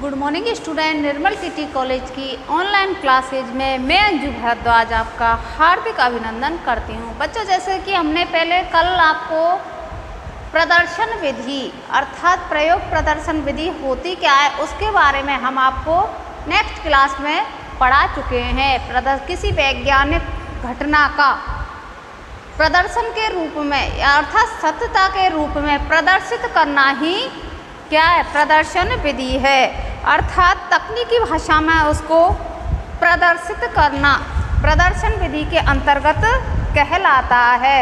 Good morning student, निर्मल TT college की online classes में मैं अंजू भारद्वाज आपका हार्दिक अभिनंदन करती हूँ। बच्चों, जैसे कि हमने पहले कल आपको प्रदर्शन विधि अर्थात प्रयोग प्रदर्शन विधि होती क्या है उसके बारे में हम आपको नेक्स्ट क्लास में पढ़ा चुके हैं। किसी वैज्ञानिक घटना का प्रदर्शन के रूप में अर्थात सत्यता के रूप में प्रदर्शित करना ही क्या है, प्रदर्शन विधि है। अर्थात तकनीकी भाषा में उसको प्रदर्शित करना प्रदर्शन विधि के अंतर्गत कहलाता है।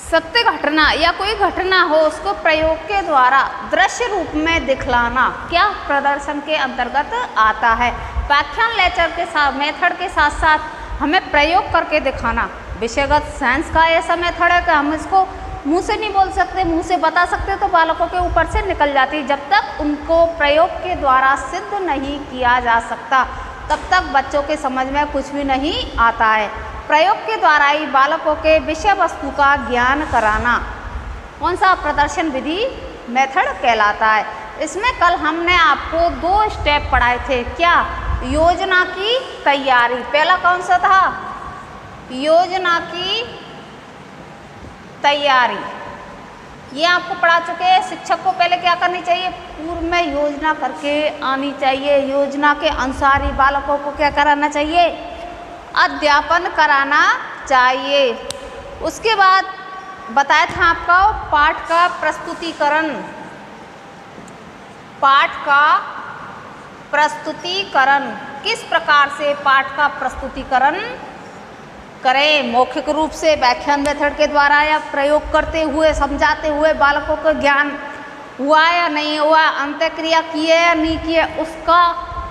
सत्य घटना या कोई घटना हो उसको प्रयोग के द्वारा दृश्य रूप में दिखलाना क्या प्रदर्शन के अंतर्गत आता है। व्याख्यान लेक्चर के साथ मेथड के साथ साथ हमें प्रयोग करके दिखाना विषयगत साइंस का ऐसा मेथड है कि हम इसको मुंह से नहीं बोल सकते, मुंह से बता सकते तो बालकों के ऊपर से निकल जाती। जब तक उनको प्रयोग के द्वारा सिद्ध नहीं किया जा सकता तब तक बच्चों के समझ में कुछ भी नहीं आता है। प्रयोग के द्वारा ही बालकों के विषय वस्तु का ज्ञान कराना कौन सा प्रदर्शन विधि मेथड कहलाता है। इसमें कल हमने आपको 2 स्टेप पढ़ाए थे। क्या? योजना की तैयारी। पहला कौन सा था? योजना की तैयारी। ये आपको पढ़ा चुके हैं। शिक्षक को पहले क्या करनी चाहिए? पूर्व में योजना करके आनी चाहिए। योजना के अनुसार ही बालकों को क्या कराना चाहिए? अध्यापन कराना चाहिए। उसके बाद बताया था आपका पाठ का प्रस्तुतिकरण। पाठ का प्रस्तुतिकरण किस प्रकार से पाठ का प्रस्तुतिकरण करें? मौखिक रूप से व्याख्यान मेथड के द्वारा या प्रयोग करते हुए समझाते हुए बालकों को ज्ञान हुआ या नहीं हुआ, अंतःक्रिया किए या नहीं किए, उसका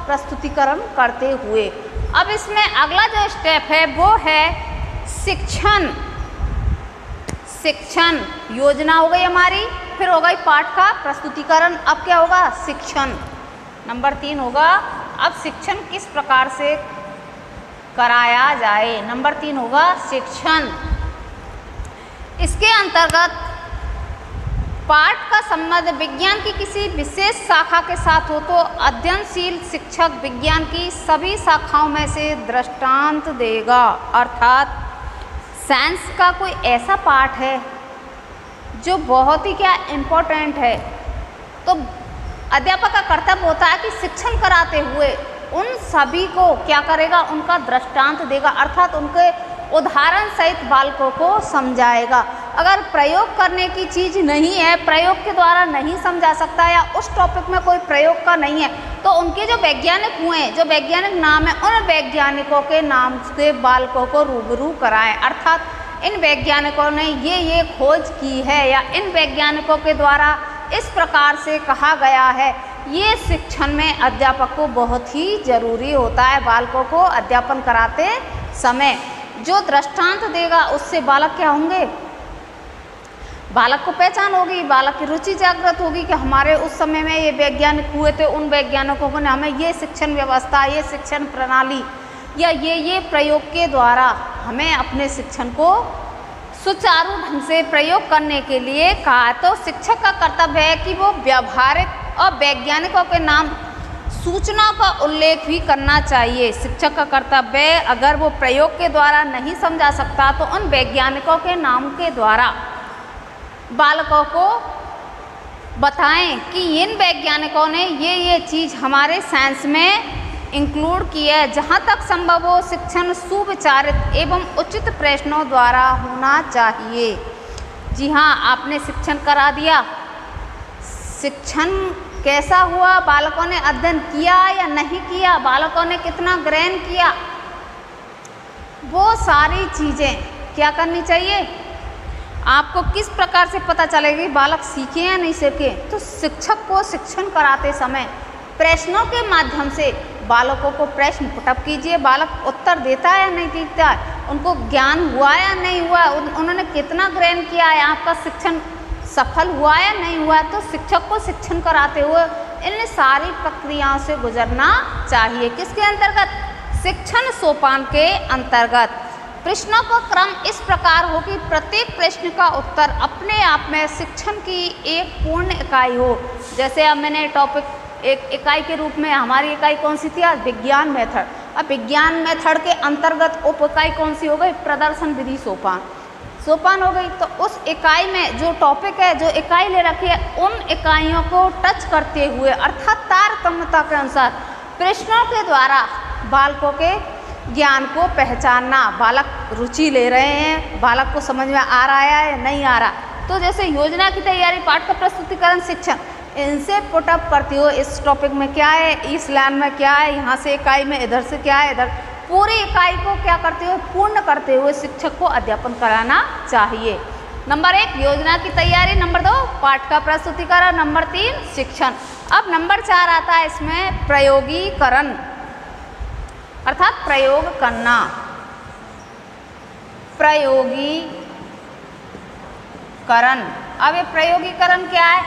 प्रस्तुतिकरण करते हुए। अब इसमें अगला जो स्टेप है वो है शिक्षण। शिक्षण योजना हो गई हमारी, फिर हो गई पाठ का प्रस्तुतिकरण। अब क्या होगा? शिक्षण। नंबर 3 होगा अब शिक्षण किस प्रकार से कराया जाए। नंबर 3 होगा शिक्षण। इसके अंतर्गत पाठ का संबंध विज्ञान की किसी विशेष शाखा के साथ हो तो अध्ययनशील शिक्षक विज्ञान की सभी शाखाओं में से दृष्टांत देगा। अर्थात साइंस का कोई ऐसा पाठ है जो बहुत ही क्या इम्पोर्टेंट है, तो अध्यापक का कर्तव्य होता है कि शिक्षण कराते हुए उन सभी को क्या करेगा? उनका दृष्टांत देगा, अर्थात उनके उदाहरण सहित बालकों को समझाएगा। अगर प्रयोग करने की चीज़ नहीं है, प्रयोग के द्वारा नहीं समझा सकता या उस टॉपिक में कोई प्रयोग का नहीं है, तो उनके जो वैज्ञानिक हुए हैं, जो वैज्ञानिक नाम है, उन वैज्ञानिकों के नाम से बालकों को रूबरू कराएं। अर्थात इन वैज्ञानिकों ने ये खोज की है या इन वैज्ञानिकों के द्वारा इस प्रकार से कहा गया है। ये शिक्षण में अध्यापक को बहुत ही जरूरी होता है। बालकों को अध्यापन कराते समय जो दृष्टांत देगा उससे बालक क्या होंगे? बालक को पहचान होगी, बालक की रुचि जागृत होगी कि हमारे उस समय में ये वैज्ञानिक हुए थे, उन वैज्ञानिकों ने हमें ये शिक्षण व्यवस्था, ये शिक्षण प्रणाली या ये प्रयोग के द्वारा हमें अपने शिक्षण को सुचारू ढंग से प्रयोग करने के लिए कहा। तो शिक्षक का कर्तव्य है कि वो व्यावहारिक और वैज्ञानिकों के नाम सूचना का उल्लेख भी करना चाहिए। शिक्षक का कर्तव्य है, अगर वो प्रयोग के द्वारा नहीं समझा सकता तो उन वैज्ञानिकों के नाम के द्वारा बालकों को बताएं कि इन वैज्ञानिकों ने ये चीज़ हमारे साइंस में इंक्लूड की है। जहाँ तक संभव हो शिक्षण सुविचारित एवं उचित प्रश्नों द्वारा होना चाहिए। जी हाँ, आपने शिक्षण करा दिया, शिक्षण कैसा हुआ? बालकों ने अध्ययन किया या नहीं किया? बालकों ने कितना ग्रहण किया? वो सारी चीज़ें क्या करनी चाहिए? आपको किस प्रकार से पता चलेगी बालक सीखे या नहीं सीखे? तो शिक्षक को शिक्षण कराते समय प्रश्नों के माध्यम से बालकों को प्रश्न पुटअप कीजिए। बालक उत्तर देता है या नहीं देता है, उनको ज्ञान हुआ या नहीं हुआ, उन्होंने कितना ग्रहण किया है, आपका शिक्षण सफल हुआ या नहीं हुआ। तो शिक्षक को शिक्षण कराते हुए इन सारी प्रक्रियाओं से गुजरना चाहिए। किसके अंतर्गत? शिक्षण सोपान के अंतर्गत। प्रश्नों का क्रम इस प्रकार हो कि प्रत्येक प्रश्न का उत्तर अपने आप में शिक्षण की एक पूर्ण इकाई हो। जैसे अब मैंने टॉपिक एक इकाई के रूप में, हमारी इकाई कौन सी थी आज? विज्ञान मेथड। अब विज्ञान मेथड के अंतर्गत उप इकाई कौन सी हो गई? प्रदर्शन विधि सोपान। सोपान हो गई। तो उस इकाई में जो टॉपिक है, जो इकाई ले रखी है, उन इकाइयों को टच करते हुए अर्थात तारतम्यता के अनुसार प्रश्नों के द्वारा बालकों के ज्ञान को पहचानना। बालक रुचि ले रहे हैं, बालक को समझ में आ रहा है नहीं आ रहा। तो जैसे योजना की तैयारी, पाठ का प्रस्तुतिकरण, शिक्षण, इनसे पुटअप करती हो इस टॉपिक में क्या है, इस लाइन में क्या है, यहाँ से इकाई में इधर से क्या है, इधर पूरी इकाई को क्या करते हुए, पूर्ण करते हुए शिक्षक को अध्यापन कराना चाहिए। नंबर 1 योजना की तैयारी, नंबर 2 पाठ का प्रस्तुतिकरण, नंबर 3 शिक्षण। अब नंबर 4 आता है इसमें प्रयोगीकरण, अर्थात प्रयोग करना। प्रयोगीकरण, अब ये प्रयोगीकरण क्या है?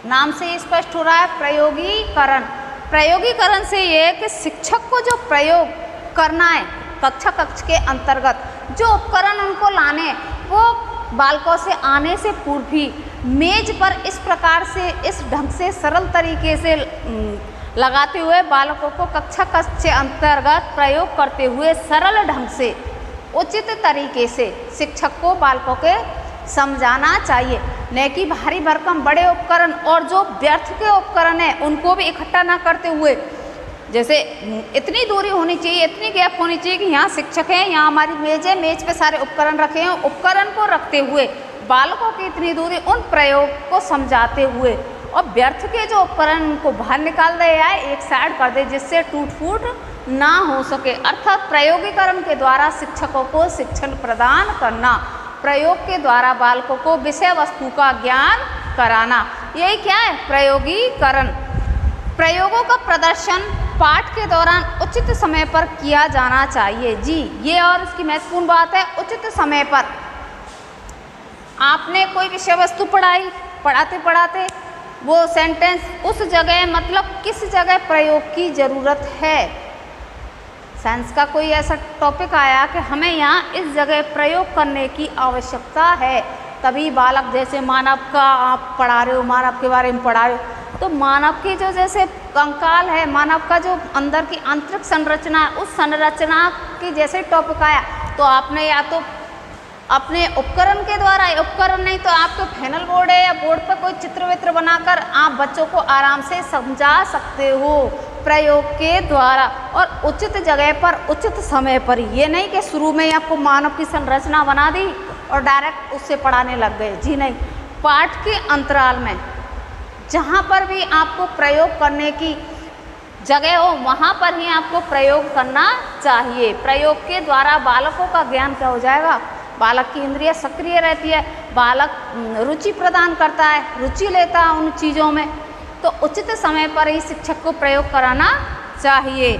नाम से स्पष्ट हो रहा है प्रयोगीकरण। प्रयोगीकरण से ये है कि शिक्षक को जो प्रयोग करना है कक्ष के अंतर्गत, जो उपकरण उनको लाने, वो बालकों से आने से पूर्व ही मेज पर इस प्रकार से, इस ढंग से, सरल तरीके से लगाते हुए बालकों को कक्षा के अंतर्गत प्रयोग करते हुए सरल ढंग से, उचित तरीके से शिक्षक को बालकों के समझाना चाहिए। न कि भारी भरकम बड़े उपकरण और जो व्यर्थ के उपकरण हैं उनको भी इकट्ठा ना करते हुए, जैसे इतनी दूरी होनी चाहिए, इतनी गैप होनी चाहिए कि यहाँ शिक्षक हैं, यहाँ हमारी मेज है, मेज पे सारे उपकरण रखे हैं, उपकरण को रखते हुए बालकों की इतनी दूरी, उन प्रयोग को समझाते हुए, और व्यर्थ के जो उपकरण उनको बाहर निकाल दे या एक साइड कर दे, जिससे टूट फूट ना हो सके। अर्थात प्रयोगीकरण के द्वारा शिक्षकों को शिक्षण प्रदान करना, प्रयोग के द्वारा बालकों को विषय वस्तु का ज्ञान कराना, यही क्या है? प्रयोगीकरण। प्रयोगों का प्रदर्शन पाठ के दौरान उचित समय पर किया जाना चाहिए। जी, ये और इसकी महत्वपूर्ण बात है, उचित समय पर। आपने कोई विषय वस्तु पढ़ाई, पढ़ाते पढ़ाते वो सेंटेंस उस जगह, मतलब किस जगह प्रयोग की ज़रूरत है। साइंस का कोई ऐसा टॉपिक आया कि हमें यहाँ इस जगह प्रयोग करने की आवश्यकता है, तभी बालक, जैसे मानव का आप पढ़ा रहे हो, मानव के बारे में पढ़ा रहे हो, तो मानव की जो जैसे कंकाल है, मानव का जो अंदर की आंतरिक संरचना है, उस संरचना की जैसे टॉपिक आया तो आपने या तो अपने उपकरण के द्वारा, उपकरण नहीं तो आपके पैनल बोर्ड है या बोर्ड पर कोई चित्र वित्र बनाकर आप बच्चों को आराम से समझा सकते हो प्रयोग के द्वारा, और उचित जगह पर उचित समय पर। ये नहीं कि शुरू में ही आपको मानव की संरचना बना दी और डायरेक्ट उससे पढ़ाने लग गए। जी नहीं, पाठ के अंतराल में जहाँ पर भी आपको प्रयोग करने की जगह हो वहाँ पर ही आपको प्रयोग करना चाहिए। प्रयोग के द्वारा बालकों का ज्ञान क्या हो जाएगा? बालक की इंद्रिय सक्रिय रहती है, बालक रुचि प्रदान करता है, रुचि लेता है उन चीज़ों में, तो उचित समय पर ही शिक्षक को प्रयोग कराना चाहिए।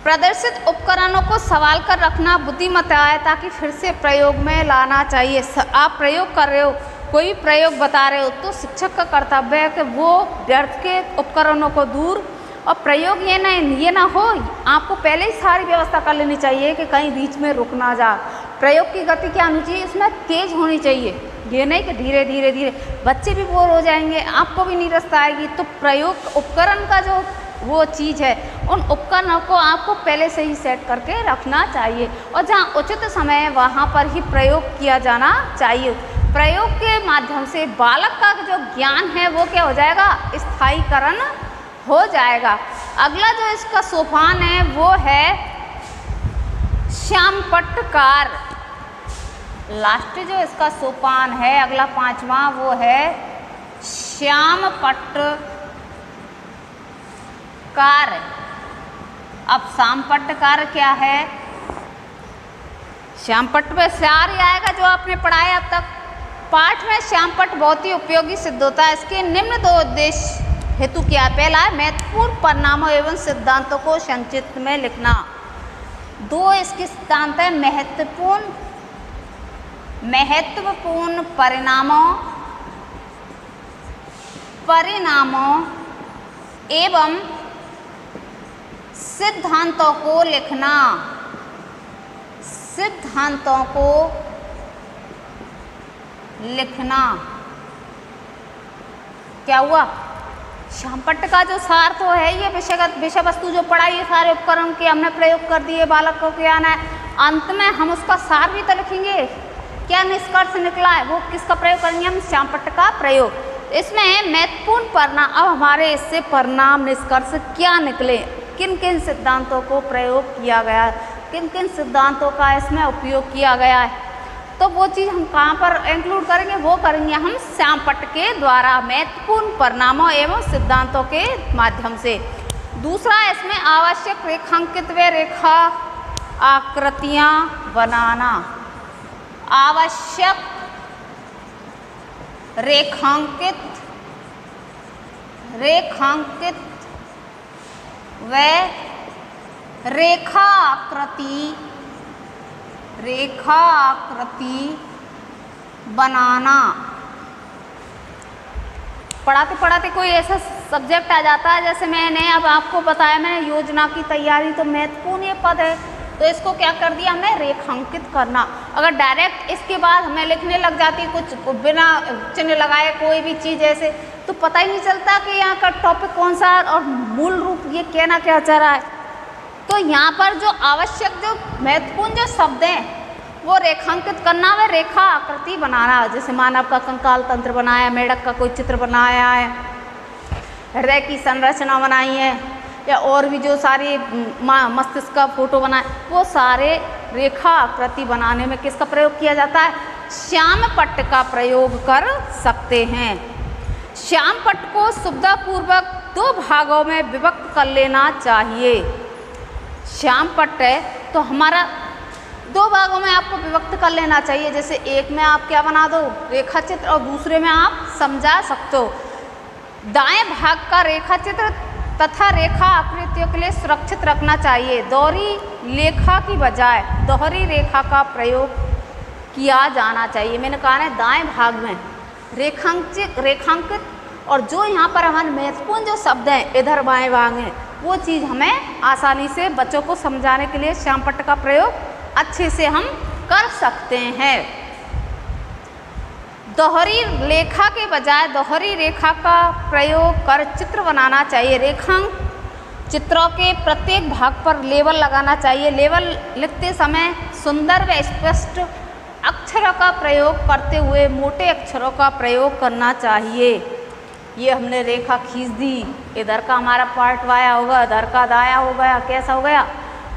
प्रदर्शित उपकरणों को संभाल कर रखना बुद्धिमत्ता है, ताकि फिर से प्रयोग में लाना चाहिए। आप प्रयोग कर रहे हो, कोई प्रयोग बता रहे हो, तो शिक्षक का कर्तव्य है कि वो व्यर्थ के उपकरणों को दूर, और प्रयोग ये ना हो, आपको पहले ही सारी व्यवस्था कर लेनी चाहिए कि कहीं बीच में रुक ना जा। प्रयोग की गति क्या होनी चाहिए? इसमें तेज होनी चाहिए, ये नहीं कि धीरे धीरे धीरे, बच्चे भी बोर हो जाएंगे, आपको भी नीरसता आएगी। तो प्रयोग उपकरण का जो वो चीज़ है, उन उपकरणों को आपको पहले से ही सेट करके रखना चाहिए, और जहाँ उचित समय है वहाँ पर ही प्रयोग किया जाना चाहिए। प्रयोग के माध्यम से बालक का जो ज्ञान है वो क्या हो जाएगा? स्थायीकरण हो जाएगा। अगला जो इसका सोपान है वो है श्यामपट्टकार। लास्ट जो इसका सोपान है, अगला 5वां, वो है श्यामपट्टकार। अब श्यामपट्टकार क्या है? श्यामपट्ट पे सार ही आएगा जो आपने पढ़ाया अब तक। पाठ में श्यामपट्ट बहुत ही उपयोगी सिद्ध होता है। इसके निम्न 2 उद्देश्य हेतु क्या? पहला है महत्वपूर्ण परिणामों एवं सिद्धांतों को संक्षिप्त में लिखना। 2 इसके सिद्धांत है, महत्वपूर्ण परिणामों एवं सिद्धांतों को लिखना, सिद्धांतों को लिखना। क्या हुआ? श्यामपट्ट का जो सार तो है ये विषय वस्तु जो पढ़ाई है सारे उपकरण के हमने प्रयोग कर दिए, बालक को क्या आना है, अंत में हम उसका सार भी तो लिखेंगे। क्या निष्कर्ष निकला है वो किसका प्रयोग करेंगे हम? श्यामपट्ट का प्रयोग। इसमें महत्वपूर्ण परिणाम, अब हमारे इससे परिणाम निष्कर्ष क्या निकले, किन किन सिद्धांतों को प्रयोग किया गया, किन किन सिद्धांतों का इसमें उपयोग किया गया है, तो वो चीज़ हम कहाँ पर इंक्लूड करेंगे? वो करेंगे हम श्यामपट्ट के द्वारा महत्वपूर्ण परिणामों एवं सिद्धांतों के माध्यम से। दूसरा, इसमें आवश्यक रेखांकित व रेखा आकृतियाँ बनाना, आवश्यक रेखांकित व रेखा आकृति बनाना। पढ़ाते पढ़ाते कोई ऐसा सब्जेक्ट आ जाता है, जैसे मैंने अब आपको बताया, मैंने योजना की तैयारी, तो महत्वपूर्ण ये पद है, तो इसको क्या कर दिया हमने? रेखांकित करना। अगर डायरेक्ट इसके बाद हमें लिखने लग जाती कुछ बिना चिन्ह लगाए कोई भी चीज़ ऐसे, तो पता ही नहीं चलता कि यहाँ का टॉपिक कौन सा है और मूल रूप ये कहना क्या चाह रहा है। तो यहाँ पर जो आवश्यक, जो महत्वपूर्ण जो शब्द हैं वो रेखांकित करना व रेखा आकृति बनाना। जैसे मानव का कंकाल तंत्र बनाया, मेढक का कोई चित्र बनाया है, हृदय की संरचना बनाई है, या और भी जो सारे मस्तिष्क का फोटो बनाए, वो सारे रेखा आकृति बनाने में किसका प्रयोग किया जाता है? श्यामपट्ट का प्रयोग कर सकते हैं। श्यामपट्ट को सुविधापूर्वक 2 भागों में विभक्त कर लेना चाहिए। श्यामपट्ट है तो हमारा 2 भागों में आपको विभक्त कर लेना चाहिए। जैसे एक में आप क्या बना दो? रेखा चित्र, और दूसरे में आप समझा सकते हो। दाएं भाग का रेखा चित्र तथा रेखा आकृतियों के लिए सुरक्षित रखना चाहिए। दोहरी लेखा की बजाय दोहरी रेखा का प्रयोग किया जाना चाहिए। मैंने कहा है दाएं भाग में रेखांकित, और जो यहाँ पर हमारे महत्वपूर्ण जो शब्द हैं इधर बाएं भाग में, वो चीज़ हमें आसानी से बच्चों को समझाने के लिए श्यामपट्ट का प्रयोग अच्छे से हम कर सकते हैं। दोहरी लेखा के बजाय दोहरी रेखा का प्रयोग कर चित्र बनाना चाहिए। रेखांक चित्रों के प्रत्येक भाग पर लेबल लगाना चाहिए। लेबल लिखते समय सुंदर व स्पष्ट अक्षरों का प्रयोग करते हुए मोटे अक्षरों का प्रयोग करना चाहिए। ये हमने रेखा खींच दी, इधर का हमारा पार्ट वाया होगा, इधर का दाया हो गया, कैसा हो गया?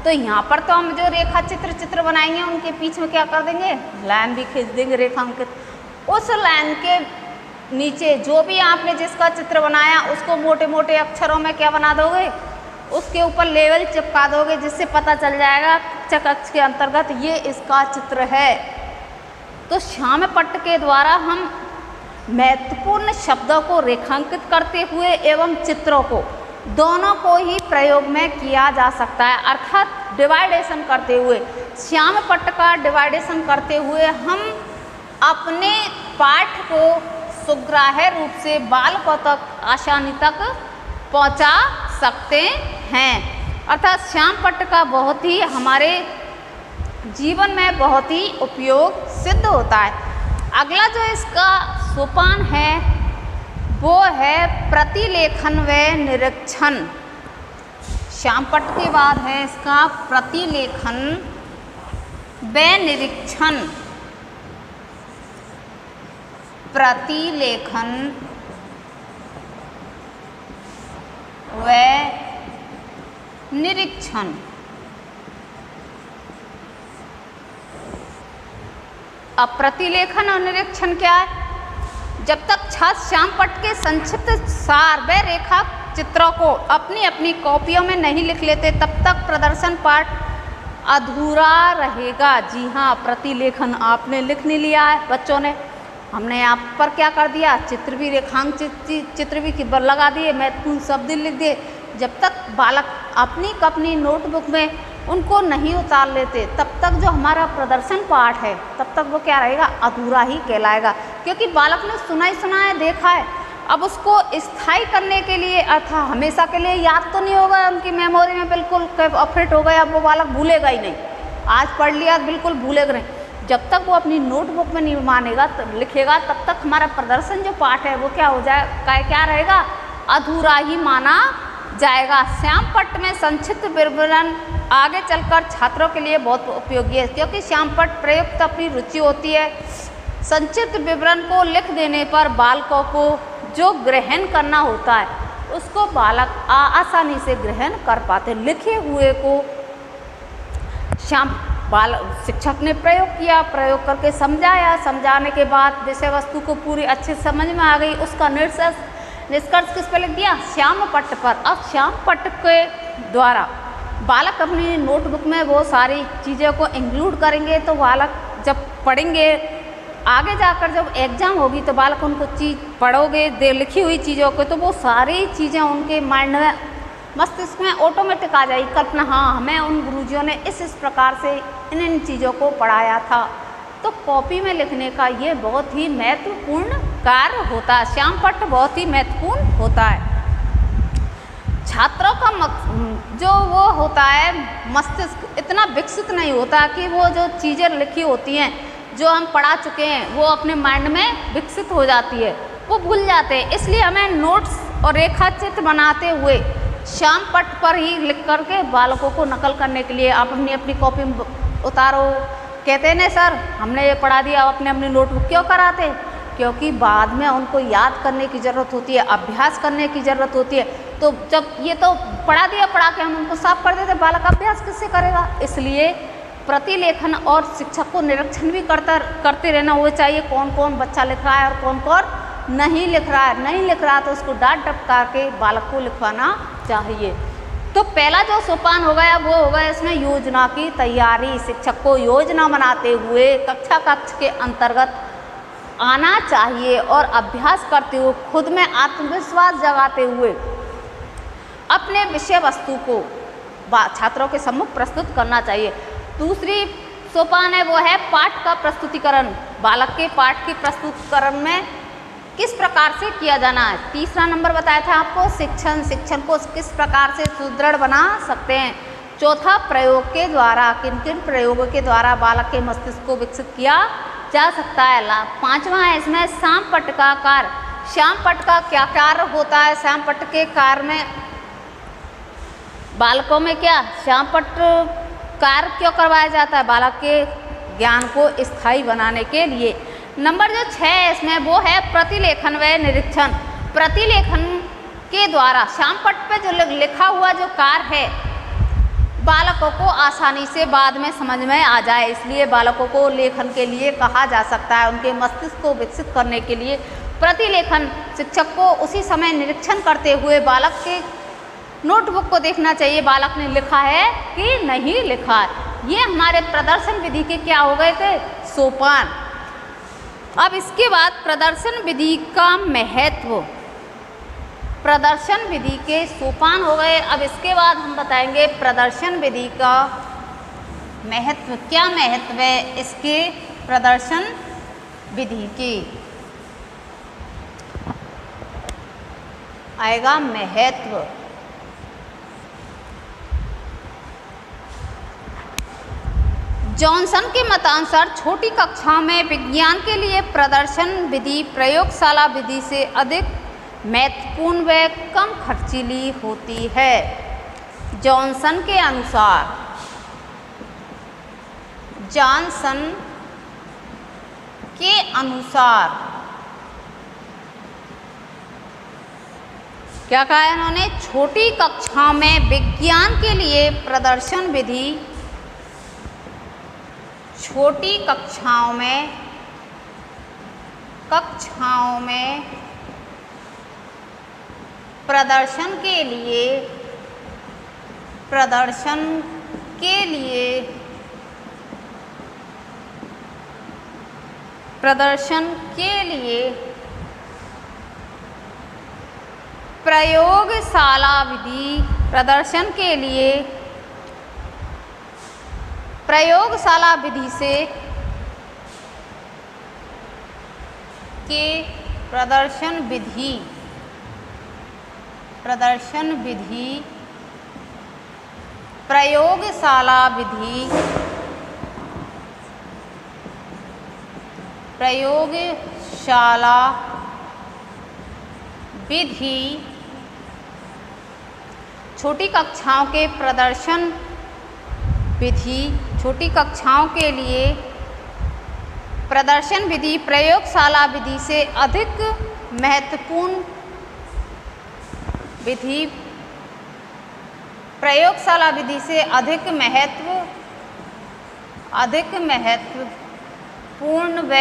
तो यहाँ पर तो हम जो रेखा चित्र बनाएंगे उनके बीच में क्या कर देंगे? लाइन भी खींच देंगे रेखांकित। उस लाइन के नीचे जो भी आपने जिसका चित्र बनाया उसको मोटे मोटे अक्षरों में क्या बना दोगे? उसके ऊपर लेबल चिपका दोगे, जिससे पता चल जाएगा चक अक्ष के अंतर्गत ये इसका चित्र है। तो श्यामपट्ट के द्वारा हम महत्वपूर्ण शब्दों को रेखांकित करते हुए एवं चित्रों को, दोनों को ही प्रयोग में किया जा सकता है। अर्थात डिवाइडेशन करते हुए, श्यामपट्ट का डिवाइडेशन करते हुए हम अपने पाठ को सुग्राह्य रूप से बालकों तक आसानी तक पहुंचा सकते हैं। अर्थात श्यामपट्ट का बहुत ही हमारे जीवन में बहुत ही उपयोग सिद्ध होता है। अगला जो इसका सोपान है वो है प्रतिलेखन व निरीक्षण। श्यामपट्ट के बाद है इसका प्रतिलेखन व निरीक्षण। प्रतिलेखन व निरीक्षण। अब प्रतिलेखन और निरीक्षण क्या है? जब तक छात्र श्यामपट्ट के संक्षिप्त सार व रेखा चित्रों को अपनी अपनी कॉपियों में नहीं लिख लेते तब तक प्रदर्शन पाठ अधूरा रहेगा। जी हाँ, प्रतिलेखन आपने लिख नहीं लिया है बच्चों ने, हमने यहाँ पर क्या कर दिया? चित्र भी रेखांकित चित्र भी लगा दिए, महत्वपूर्ण शब्द लिख दिए। जब तक बालक अपनी नोटबुक में उनको नहीं उतार लेते तब तक जो हमारा प्रदर्शन पाठ है तब तक वो क्या रहेगा? अधूरा ही कहलाएगा। क्योंकि बालक ने सुना ही सुना है, देखा है, अब उसको स्थायी करने के लिए अर्थात हमेशा के लिए याद तो नहीं होगा, उनकी मेमोरी में बिल्कुल फिट हो गया, अब वो बालक भूलेगा ही नहीं। आज पढ़ लिया बिल्कुल भूलेगा नहीं। जब तक वो अपनी नोटबुक में नहीं मानेगा लिखेगा, तब तक हमारा प्रदर्शन जो पाठ है वो क्या हो जाएगा, क्या रहेगा, अधूरा ही माना जाएगा। श्यामपट्ट में संक्षिप्त विवरण आगे चलकर छात्रों के लिए बहुत उपयोगी है, क्योंकि श्यामपट्ट प्रयुक्त अपनी रुचि होती है। संक्षिप्त विवरण को लिख देने पर बालकों को जो ग्रहण करना होता है उसको बालक आसानी से ग्रहण कर पाते। लिखे हुए को शिक्षक ने प्रयोग किया, प्रयोग करके समझाया, समझाने के बाद विषय वस्तु को पूरी अच्छे समझ में आ गई, उसका निष्कर्ष किस पर लिख दिया, श्यामपट्ट पर। अब श्यामपट्ट के द्वारा बालक अपनी नोटबुक में वो सारी चीज़ों को इंक्लूड करेंगे, तो बालक जब पढ़ेंगे आगे जाकर जब एग्ज़ाम होगी तो बालक उनको चीज़ पढ़ोगे लिखी हुई चीज़ों को, तो वो सारी चीज़ें उनके माइंड में मस्तिष्क में ऑटोमेटिक आ जाएगी कल्पना, हाँ हमें उन गुरुजियों ने इस प्रकार से इन चीज़ों को पढ़ाया था। तो कॉपी में लिखने का ये बहुत ही महत्वपूर्ण कार्य होता है। श्यामपट्ट बहुत ही महत्वपूर्ण होता है। छात्रों का जो वो होता है मस्तिष्क इतना विकसित नहीं होता कि वो जो चीज़ें लिखी होती हैं जो हम पढ़ा चुके हैं वो अपने माइंड में विकसित हो जाती है, वो भूल जाते हैं। इसलिए हमें नोट्स और रेखाचित्र बनाते हुए श्यामपट्ट पर ही लिख करके बालकों को नकल करने के लिए आप अपनी कॉपी में उतारो। कहते हैं ना सर हमने ये पढ़ा दिया, आप अपनी नोटबुक क्यों कराते, क्योंकि बाद में उनको याद करने की ज़रूरत होती है, अभ्यास करने की ज़रूरत होती है। तो जब ये तो पढ़ा दिया, पढ़ा के हम उनको साफ कर देते, बालक अभ्यास किससे करेगा। इसलिए प्रतिलेखन और शिक्षक को निरीक्षण भी करते रहना वो चाहिए, कौन कौन बच्चा लिख रहा है और कौन कौन नहीं लिख रहा है। नहीं लिख रहा तो उसको डांट डपका के बालक को लिखवाना चाहिए। तो पहला जो सोपान हो गया वो हो गया इसमें योजना की तैयारी। शिक्षक को योजना बनाते हुए कक्ष के अंतर्गत आना चाहिए और अभ्यास करते हुए खुद में आत्मविश्वास जगाते हुए अपने विषय वस्तु को छात्रों के सम्मुख प्रस्तुत करना चाहिए। दूसरी सोपान है वो है पाठ का प्रस्तुतिकरण। बालक के पाठ के प्रस्तुतिकरण में किस प्रकार से किया जाना है। तीसरा नंबर बताया था आपको शिक्षण को किस प्रकार से सुदृढ़ बना सकते हैं। चौथा प्रयोग के द्वारा किन किन प्रयोगों के द्वारा बालक के मस्तिष्क को विकसित किया जा सकता है। पांचवा है इसमें श्यामपट्ट का कार्य। श्यामपट्ट का क्या कार्य होता है। श्यामपट्ट के कार्य में बालकों में क्या श्यामपट्ट कार्य क्यों करवाया जाता है, बालक के ज्ञान को स्थायी बनाने के लिए। नंबर जो 6 है इसमें वो है प्रतिलेखन व निरीक्षण। प्रतिलेखन के द्वारा श्यामपट्ट पे जो लिखा हुआ जो कार्य है बालकों को आसानी से बाद में समझ में आ जाए, इसलिए बालकों को लेखन के लिए कहा जा सकता है। उनके मस्तिष्क को विकसित करने के लिए प्रतिलेखन शिक्षक को उसी समय निरीक्षण करते हुए बालक के नोटबुक को देखना चाहिए, बालक ने लिखा है कि नहीं लिखा है। ये हमारे प्रदर्शन विधि के क्या हो गए थे, सोपान। अब इसके बाद प्रदर्शन विधि का महत्व। प्रदर्शन विधि के सोपान हो गए। अब इसके बाद हम बताएंगे प्रदर्शन विधि का महत्व। क्या महत्व है इसके प्रदर्शन विधि के, आएगा महत्व। जॉनसन के मतानुसार छोटी कक्षाओं में विज्ञान के लिए प्रदर्शन विधि प्रयोगशाला विधि से अधिक महत्वपूर्ण व कम खर्चीली होती है। जॉनसन के अनुसार क्या कहा है इन्होंने, छोटी कक्षाओं में विज्ञान के लिए प्रदर्शन विधि, छोटी कक्षाओं में प्रदर्शन के लिए प्रयोगशाला विधि, प्रदर्शन के लिए प्रयोगशाला विधि से के प्रदर्शन विधि प्रदर्शन विधि, प्रयोगशाला विधि, प्रयोगशाला विधि, छोटी कक्षाओं के प्रदर्शन विधि, छोटी कक्षाओं के लिए प्रदर्शन विधि प्रयोगशाला विधि से अधिक महत्वपूर्ण विधि, प्रयोगशाला विधि से अधिक महत्वपूर्ण व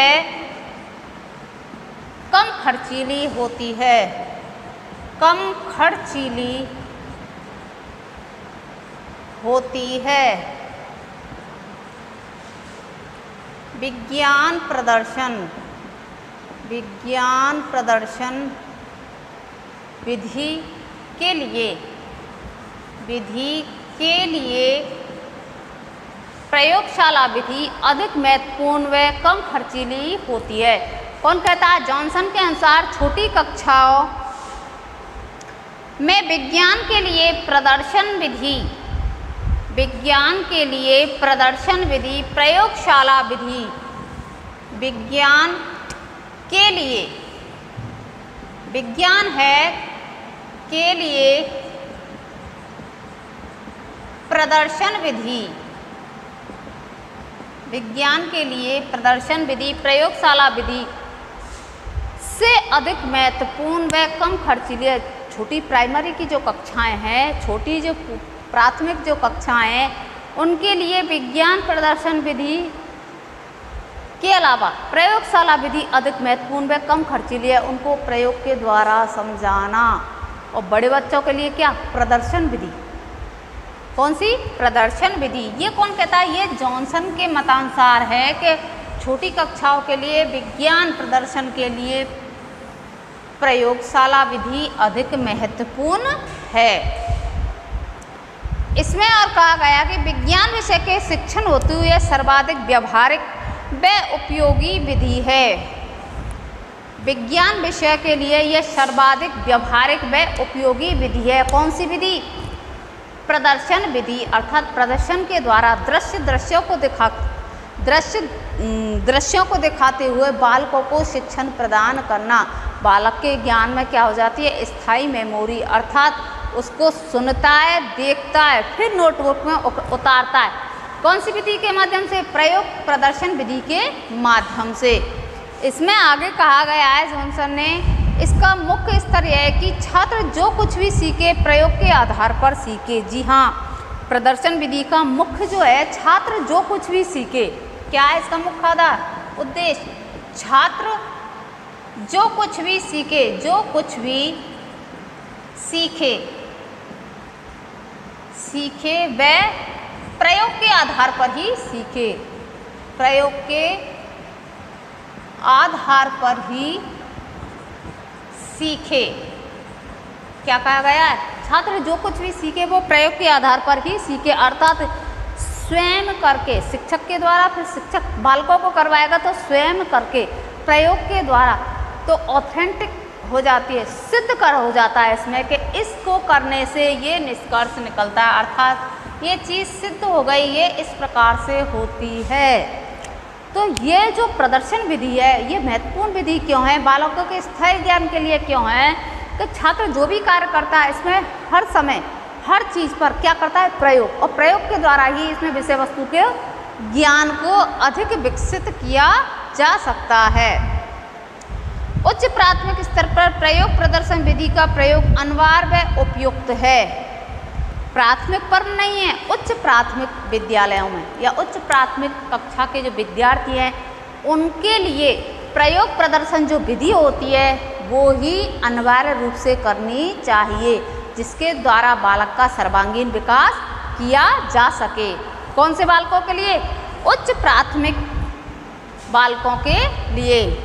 कम खर्चीली होती है, कम खर्चीली होती है। विज्ञान प्रदर्शन विधि के लिए प्रयोगशाला विधि अधिक महत्वपूर्ण व कम खर्चीली होती है। कौन कहता है? जॉनसन के अनुसार छोटी कक्षाओं में विज्ञान के लिए प्रदर्शन विधि, प्रयोगशाला विधि, विज्ञान के लिए प्रदर्शन विधि प्रयोगशाला विधि से अधिक महत्वपूर्ण व कम खर्चीली है। छोटी प्राइमरी की जो कक्षाएं हैं, छोटी जो प्राथमिक जो कक्षाएं हैं, उनके लिए विज्ञान प्रदर्शन विधि के अलावा प्रयोगशाला विधि अधिक महत्वपूर्ण व कम खर्चीली है। उनको प्रयोग के द्वारा समझाना। और बड़े बच्चों के लिए क्या? प्रदर्शन विधि। कौन सी? प्रदर्शन विधि। ये कौन कहता है? ये जॉनसन के मतानुसार है कि छोटी कक्षाओं के लिए विज्ञान प्रदर्शन के लिए प्रयोगशाला विधि अधिक महत्वपूर्ण है। इसमें और कहा गया कि विज्ञान विषय के शिक्षण होते हुए सर्वाधिक व्यवहारिक व उपयोगी विधि है। विज्ञान विषय के लिए यह सर्वाधिक व्यवहारिक व उपयोगी विधि है। कौन सी विधि? प्रदर्शन विधि। अर्थात प्रदर्शन के द्वारा दृश्यों को दिखाते हुए बालकों को शिक्षण प्रदान करना। बालक के ज्ञान में क्या हो जाती है? स्थायी मेमोरी। अर्थात उसको सुनता है, देखता है, फिर नोटबुक में उतारता है। कौन सी विधि के माध्यम से? प्रयोग प्रदर्शन विधि के माध्यम से। इसमें आगे कहा गया है जॉनसन ने, इसका मुख्य स्तर यह है कि छात्र जो कुछ भी सीखे प्रयोग के आधार पर सीखे। जी हाँ, प्रदर्शन विधि का मुख्य जो है, छात्र जो कुछ भी सीखे। क्या है इसका मुख्य आधार? उद्देश्य। छात्र जो कुछ भी सीखे, सीखे वह प्रयोग के आधार पर ही सीखे, प्रयोग के आधार पर ही सीखे। क्या कहा गया है? छात्र जो कुछ भी सीखे वो प्रयोग के आधार पर ही सीखे। अर्थात स्वयं करके, शिक्षक के द्वारा, फिर शिक्षक बालकों को करवाएगा तो स्वयं करके, प्रयोग के द्वारा, तो ऑथेंटिक हो जाती है, सिद्ध कर हो जाता है इसमें कि इसको करने से ये निष्कर्ष निकलता है। अर्थात ये चीज़ सिद्ध हो गई, ये इस प्रकार से होती है। तो ये जो प्रदर्शन विधि है, ये महत्वपूर्ण विधि क्यों है? बालकों के स्थायी ज्ञान के लिए क्यों है? कि छात्र जो भी कार्य करता है इसमें हर समय हर चीज़ पर क्या करता है? प्रयोग। और प्रयोग के द्वारा ही इसमें विषय वस्तु के ज्ञान को अधिक विकसित किया जा सकता है। उच्च प्राथमिक स्तर पर प्रयोग प्रदर्शन विधि का प्रयोग अनिवार्य व उपयुक्त है। प्राथमिक पर नहीं है, उच्च प्राथमिक विद्यालयों में या उच्च प्राथमिक कक्षा के जो विद्यार्थी हैं उनके लिए प्रयोग प्रदर्शन जो विधि होती है वो ही अनिवार्य रूप से करनी चाहिए, जिसके द्वारा बालक का सर्वांगीण विकास किया जा सके। कौन से बालकों के लिए? उच्च प्राथमिक बालकों के लिए।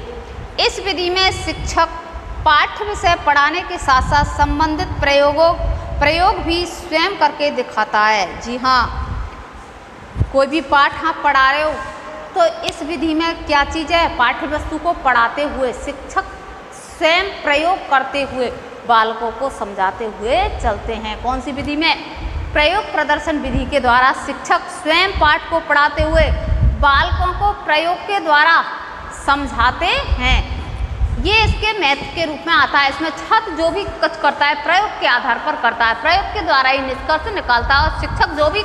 इस विधि में शिक्षक पाठ्य विषय पढ़ाने के साथ साथ संबंधित प्रयोग भी स्वयं करके दिखाता है। जी हाँ, कोई भी पाठ आप पढ़ा रहे हो तो इस विधि में क्या चीज़ है? पाठ्य वस्तु को पढ़ाते हुए शिक्षक स्वयं प्रयोग करते हुए बालकों को समझाते हुए चलते हैं। कौन सी विधि में? प्रयोग प्रदर्शन विधि के द्वारा शिक्षक स्वयं पाठ को पढ़ाते हुए बालकों को प्रयोग के द्वारा समझाते हैं। ये इसके महत्व के रूप में आता है। इसमें छात्र जो भी कुछ करता है प्रयोग के आधार पर करता है, प्रयोग के द्वारा ही निष्कर्ष निकालता है। और शिक्षक जो भी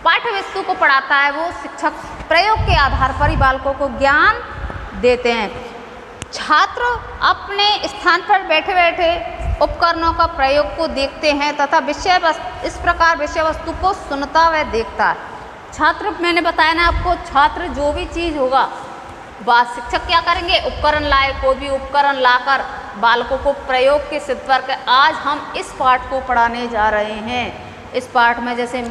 पाठ्य वस्तु को पढ़ाता है वो शिक्षक प्रयोग के आधार पर ही बालकों को ज्ञान देते हैं। छात्र अपने स्थान पर बैठे बैठे उपकरणों का प्रयोग को देखते हैं तथा इस प्रकार विषय वस्तु को सुनता व देखता है। छात्र, मैंने बताया ना आपको, छात्र जो भी चीज़ होगा शिक्षक क्या करेंगे? उपकरण लाए, कोई भी उपकरण लाकर बालकों को प्रयोग के सिद्ध पर। आज हम इस पाठ को पढ़ाने जा रहे हैं। इस पाठ में जैसे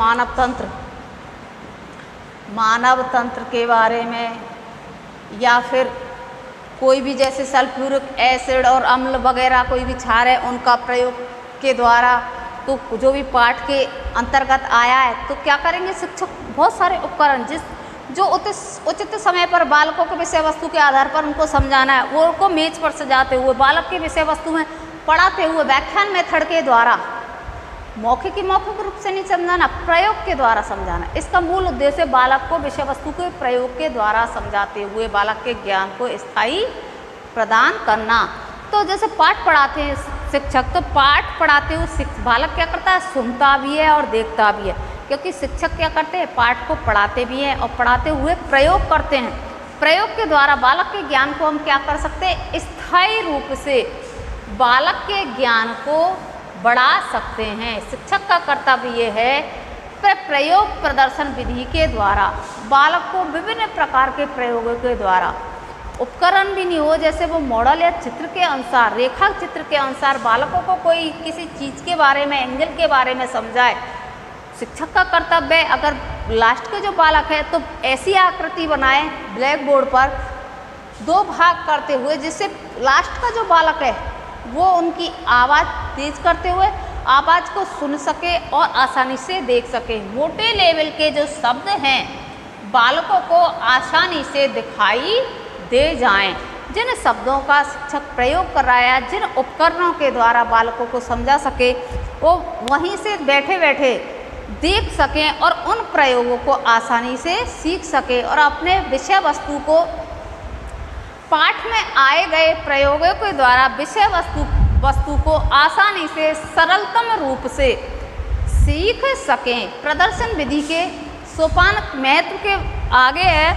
मानव तंत्र के बारे में, या फिर कोई भी जैसे सल्फ्यूरिक एसिड और अम्ल वगैरह कोई भी क्षार है उनका प्रयोग के द्वारा, तो जो भी पाठ के अंतर्गत आया है, तो क्या करेंगे शिक्षक? बहुत सारे उपकरण जो उचित समय पर बालकों के विषय वस्तु के आधार पर उनको समझाना है, वो उनको मेज पर सजाते हुए बालक के विषय वस्तु में पढ़ाते हुए व्याख्यान मेथड के द्वारा, मौखिक रूप से नहीं समझाना, प्रयोग के द्वारा समझाना। इसका मूल उद्देश्य बालक को विषय वस्तु के प्रयोग के द्वारा समझाते हुए बालक के ज्ञान को स्थायी प्रदान करना। तो जैसे पाठ पढ़ाते हैं शिक्षक, तो पाठ पढ़ाते हुए बालक क्या करता है? सुनता भी है और देखता भी है। क्योंकि शिक्षक क्या करते हैं? पाठ को पढ़ाते भी हैं और पढ़ाते हुए प्रयोग करते हैं। प्रयोग के द्वारा बालक के ज्ञान को हम क्या कर सकते हैं? स्थायी रूप से बालक के ज्ञान को बढ़ा सकते हैं। शिक्षक का कर्तव्य ये है प्रयोग प्रदर्शन विधि के द्वारा बालक को विभिन्न प्रकार के प्रयोगों के द्वारा, उपकरण भी नहीं हो, जैसे वो मॉडल या चित्र के अनुसार, रेखा चित्र के अनुसार बालकों को कोई किसी चीज़ के बारे में, एंगल के बारे में समझाए। शिक्षक का कर्तव्य है, अगर लास्ट के जो बालक है तो ऐसी आकृति बनाए ब्लैक बोर्ड पर 2 भाग करते हुए, जिससे लास्ट का जो बालक है वो उनकी आवाज़ तेज करते हुए आवाज़ को सुन सके और आसानी से देख सके। मोटे लेवल के जो शब्द हैं बालकों को आसानी से दिखाई दे जाएं। जिन शब्दों का शिक्षक प्रयोग कर रहा है, जिन उपकरणों के द्वारा बालकों को समझा सके, वो वहीं से बैठे बैठे देख सकें और उन प्रयोगों को आसानी से सीख सकें और अपने विषय वस्तु को पाठ में आए गए प्रयोगों के द्वारा विषय वस्तु को आसानी से सरलतम रूप से सीख सकें। प्रदर्शन विधि के सोपान महत्व के आगे है,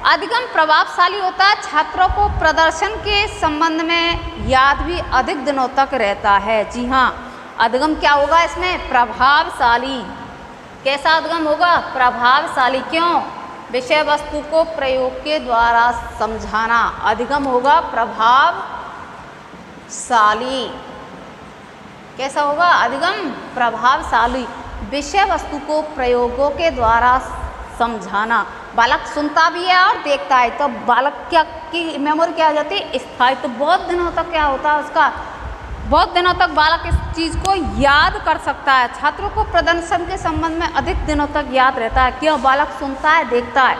अधिगम प्रभावशाली होता है। छात्रों को प्रदर्शन के संबंध में याद भी अधिक दिनों तक रहता है। जी हाँ, अधिगम क्या होगा इसमें? प्रभावशाली। कैसा अधिगम होगा? प्रभावशाली। क्यों? विषय वस्तु को प्रयोग के द्वारा समझाना। अधिगम होगा प्रभावशाली। कैसा होगा? अधिगम प्रभावशाली। विषय वस्तु को प्रयोगों के द्वारा समझाना। बालक सुनता भी है और देखता है, तो बालक की मेमोरी क्या हो जाती है? स्थायी। तो बहुत दिनों तक क्या होता है उसका? बहुत दिनों तक बालक इस चीज़ को याद कर सकता है। छात्रों को प्रदर्शन के संबंध में अधिक दिनों तक याद रहता है। क्यों? बालक सुनता है, देखता है,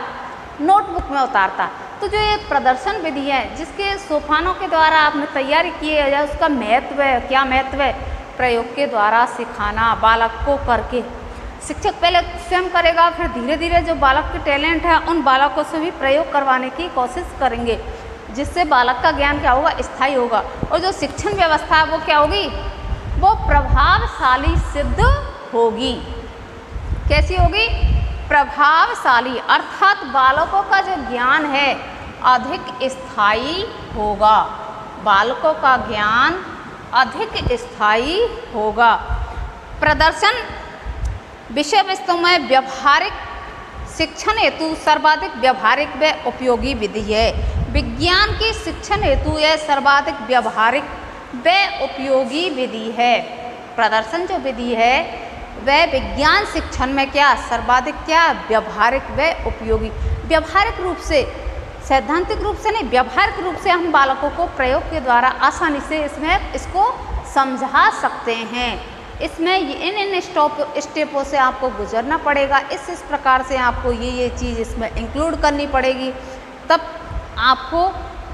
नोटबुक में उतारता है। तो जो ये प्रदर्शन विधि है, जिसके सोपानों के द्वारा आपने तैयारी की है, उसका महत्व है। क्या महत्व है? प्रयोग के द्वारा सिखाना बालक को करके। शिक्षक पहले स्वयं करेगा, फिर धीरे धीरे जो बालक के टैलेंट है उन बालकों से भी प्रयोग करवाने की कोशिश करेंगे, जिससे बालक का ज्ञान क्या होगा? स्थायी होगा। और जो शिक्षण व्यवस्था है वो क्या होगी? वो प्रभावशाली सिद्ध होगी। कैसी होगी? प्रभावशाली। अर्थात बालकों का जो ज्ञान है अधिक स्थायी होगा। बालकों का ज्ञान अधिक स्थायी होगा। प्रदर्शन विषय वस्तु में व्यावहारिक शिक्षण हेतु सर्वाधिक व्यावहारिक व उपयोगी विधि है। विज्ञान की शिक्षण हेतु यह सर्वाधिक व्यावहारिक व उपयोगी विधि है। प्रदर्शन जो विधि है वह विज्ञान शिक्षण में क्या सर्वाधिक क्या व्यावहारिक व उपयोगी। व्यावहारिक रूप से, सैद्धांतिक रूप से नहीं, व्यावहारिक रूप से हम बालकों को प्रयोग के द्वारा आसानी से इसको समझा सकते हैं। इसमें इन स्टेपों से आपको गुजरना पड़ेगा। इस प्रकार से आपको ये चीज़ इसमें इंक्लूड करनी पड़ेगी, तब आपको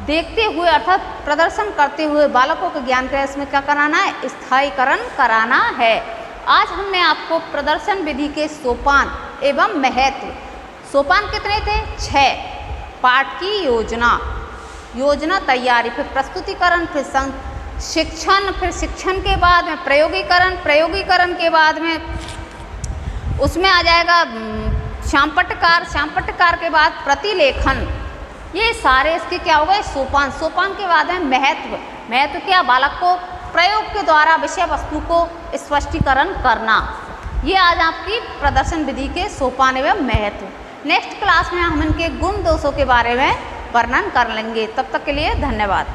देखते हुए अर्थात प्रदर्शन करते हुए बालकों के ज्ञान का इसमें क्या कराना है, स्थायीकरण कराना है। आज हमने आपको प्रदर्शन विधि के सोपान एवं महत्व, सोपान कितने थे, 6, पाठ की योजना तैयारी, फिर प्रस्तुतिकरण, फिर शिक्षण, फिर शिक्षण के बाद में प्रयोगीकरण के बाद में उसमें आ जाएगा श्यामपट्टकार के बाद प्रतिलेखन। ये सारे इसके क्या हो गए, सोपान के बाद में महत्व क्या, बालक को प्रयोग के द्वारा विषय वस्तु को स्पष्टीकरण करना। ये आज आपकी प्रदर्शन विधि के सोपान एवं महत्व। नेक्स्ट क्लास में हम इनके गुण दोषों के बारे में वर्णन कर लेंगे। तब तक के लिए धन्यवाद।